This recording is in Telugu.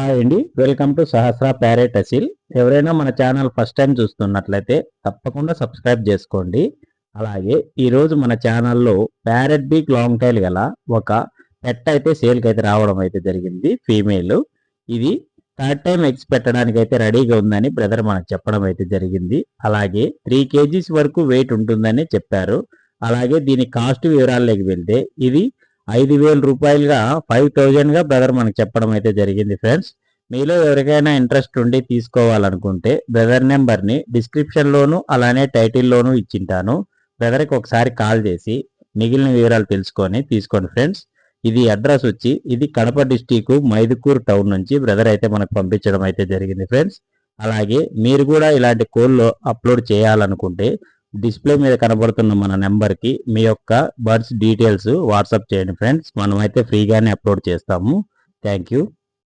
హాయ్ అండి, welcome to Sahasra parrot Aseel. ఎవరైనా మన ఛానల్ ఫస్ట్ టైం చూస్తున్నట్లయితే తప్పకుండా సబ్స్క్రైబ్ చేసుకోండి. అలాగే ఈరోజు మన ఛానల్లో ప్యారెట్ బీక్ లాంగ్ టైల్ గల ఒక పెట్ అయితే సేల్కి అయితే రావడం అయితే జరిగింది. ఫీమేల్ ఇది థర్డ్ టైం ఎగ్స్ పెట్టడానికి అయితే రెడీగా ఉందని బ్రదర్ మనకు చెప్పడం అయితే జరిగింది. అలాగే 3 kgs వరకు వెయిట్ ఉంటుందని చెప్పారు. అలాగే దీని కాస్ట్ వివరాల్లోకి వెళ్తే ఇది 5,000 రూపాయలుగా 5,000గా బ్రదర్ మనకు చెప్పడం అయితే జరిగింది. ఫ్రెండ్స్, మీలో ఎవరికైనా ఇంట్రెస్ట్ ఉండి తీసుకోవాలనుకుంటే బ్రదర్ నెంబర్ని డిస్క్రిప్షన్లోను అలానే టైటిల్లోనూ ఇచ్చింటాను. బ్రదర్కి ఒకసారి కాల్ చేసి మిగిలిన వివరాలు తెలుసుకొని తీసుకోండి. ఫ్రెండ్స్, ఇది అడ్రస్ వచ్చి ఇది కడప డిస్టిక్ మైదుకూరు టౌన్ నుంచి బ్రదర్ అయితే మనకు పంపించడం అయితే జరిగింది. ఫ్రెండ్స్, అలాగే మీరు కూడా ఇలాంటి కోళ్ళు అప్లోడ్ చేయాలనుకుంటే డిస్ప్లే మీద కనబడుతున్న మన నెంబర్కి మీ యొక్క బర్డ్స్ డీటెయిల్స్ వాట్సాప్ చేయండి. ఫ్రెండ్స్, మనమైతే ఫ్రీగానే అప్లోడ్ చేస్తాము. Thank you.